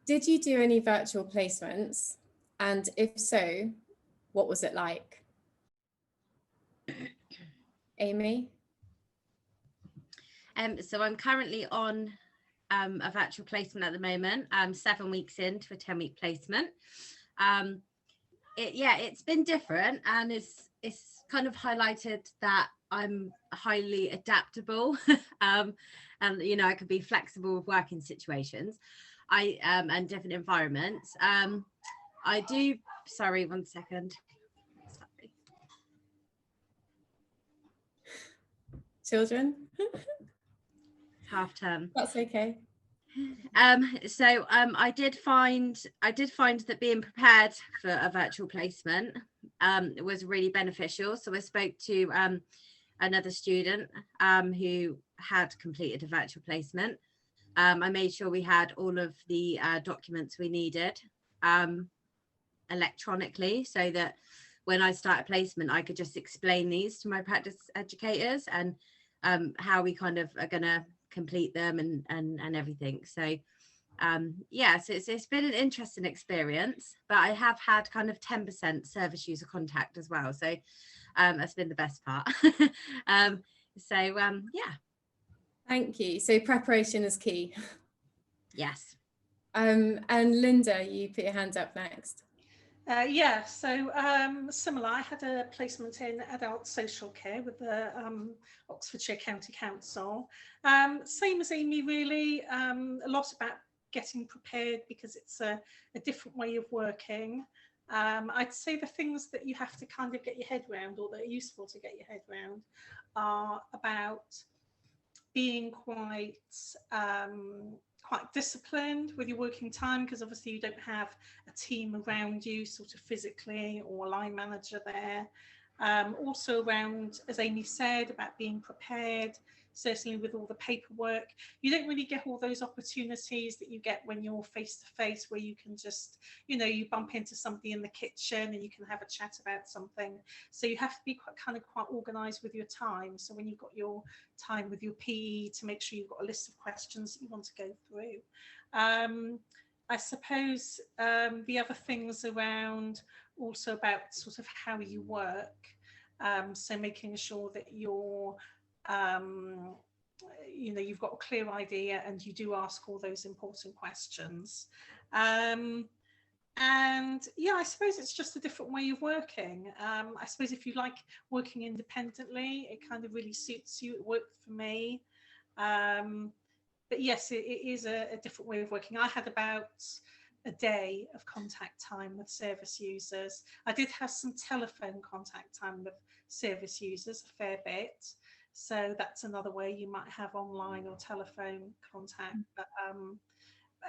Did you do any virtual placements? And if so, what was it like? Amy? So I'm currently on a virtual placement at the moment. I'm 7 weeks into a 10-week placement. It's been different, and it's kind of highlighted that I'm highly adaptable, and I can be flexible with working situations, and different environments. I do. Sorry, 1 second. Sorry. Children? Half term. That's okay. I did find that being prepared for a virtual placement was really beneficial. So I spoke to another student who had completed a virtual placement. I made sure we had all of the documents we needed electronically, so that when I start a placement, I could just explain these to my practice educators, and how we kind of are going to complete them and everything. So so it's been an interesting experience, but I have had kind of 10% service user contact as well, so that's been the best part. Thank you. So preparation is key. Yes. And Linda, you put your hand up next. Similar. I had a placement in adult social care with the Oxfordshire County Council. Same as Amy, really. A lot about getting prepared, because it's a different way of working. I'd say the things that you have to kind of get your head around, or that are useful to get your head around, are about being quite disciplined with your working time, because obviously you don't have a team around you sort of physically, or a line manager there. Also around, as Amy said, about being prepared, certainly with all the paperwork. You don't really get all those opportunities that you get when you're face to face, where you can just, you bump into somebody in the kitchen and you can have a chat about something. So you have to be quite organized with your time. So when you've got your time with your PE, to make sure you've got a list of questions that you want to go through. I suppose the other things around, also about sort of how you work. So making sure that you're you've got a clear idea, and you do ask all those important questions. I suppose it's just a different way of working. I suppose if you like working independently, it kind of really suits you. It worked for me. But yes, it is a different way of working. I had about a day of contact time with service users. I did have some telephone contact time with service users, a fair bit. So that's another way you might have online or telephone contact. But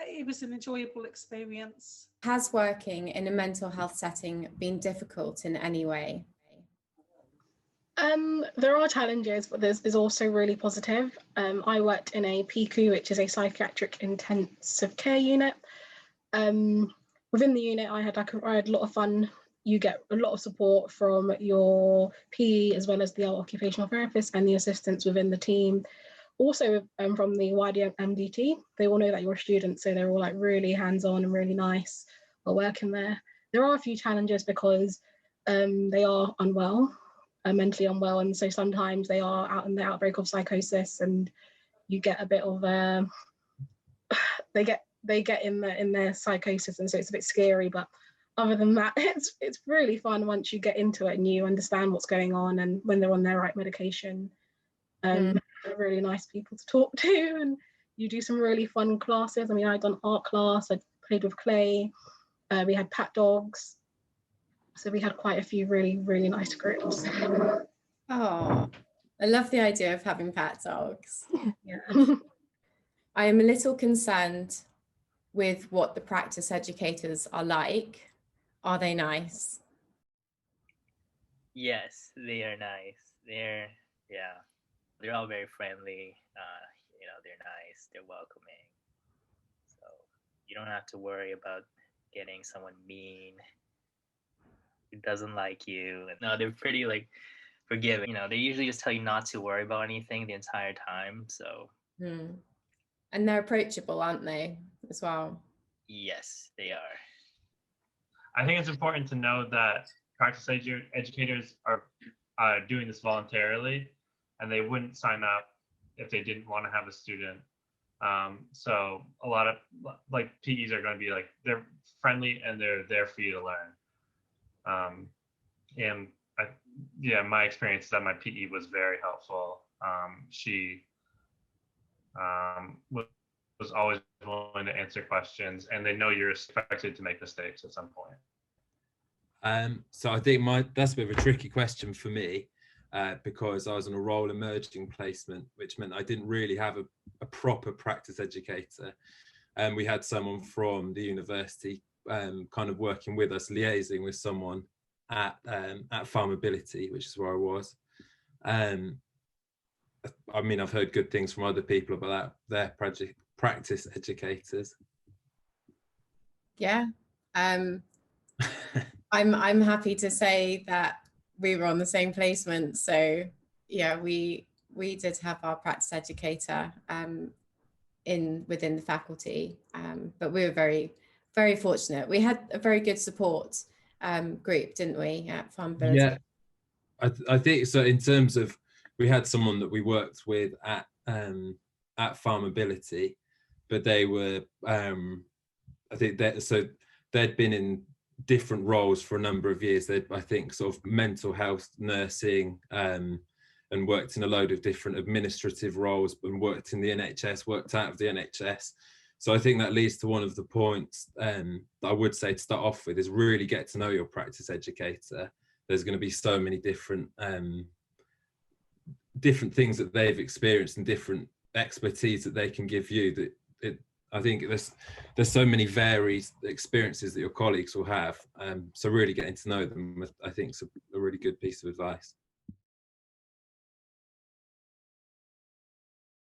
it was an enjoyable experience. Has working in a mental health setting been difficult in any way? There are challenges, but there's also really positive. I worked in a PICU, which is a psychiatric intensive care unit. Within the unit, I had a lot of fun. You get a lot of support from your PE, as well as the occupational therapist and the assistants within the team. Also from the wider MDT, they all know that you're a student, so they're all like really hands-on and really nice while working there. There are a few challenges because they are unwell, mentally unwell, and so sometimes they are out in the outbreak of psychosis, and you get a bit of they get in their psychosis, and so it's a bit scary. But other than that, it's really fun once you get into it and you understand what's going on, and when they're on their right medication. They're really nice people to talk to, and you do some really fun classes. I mean, I'd done art class, I played with clay, we had pat dogs, so we had quite a few really, really nice groups. Oh, I love the idea of having pat dogs. Yeah. I am a little concerned with what the practice educators are like. Are they nice? Yes, they are nice. They're all very friendly. They're nice, they're welcoming. So you don't have to worry about getting someone mean who doesn't like you. No, they're pretty forgiving. They usually just tell you not to worry about anything the entire time. So And they're approachable, aren't they, as well? Yes, they are. I think it's important to know that practice educators are doing this voluntarily, and they wouldn't sign up if they didn't want to have a student. So a lot of like PEs are going to be like, they're friendly and they're there for you to learn. And yeah, my experience is that my PE was very helpful. She was always willing to answer questions, and they know you're expected to make mistakes at some point. So I think that's a bit of a tricky question for me, because I was on a role emerging placement, which meant I didn't really have a proper practice educator. And we had someone from the university kind of working with us, liaising with someone at Farmability, which is where I was. I mean, I've heard good things from other people about their practice educators. Yeah. I'm happy to say that we were on the same placement. So yeah, we did have our practice educator within the faculty, but we were very, very fortunate. We had a very good support group, didn't we, at Farmability? Yeah, I think so. In terms of, we had someone that we worked with at Farmability, but they were, I think they'd been in different roles for a number of years. They'd, I think, sort of mental health, nursing, and worked in a load of different administrative roles, and worked in the NHS, worked out of the NHS. So I think that leads to one of the points that I would say to start off with, is really get to know your practice educator. There's going to be so many different things that they've experienced and different expertise that they can give you, that I think there's so many varied experiences that your colleagues will have. So really getting to know them, I think, is a really good piece of advice.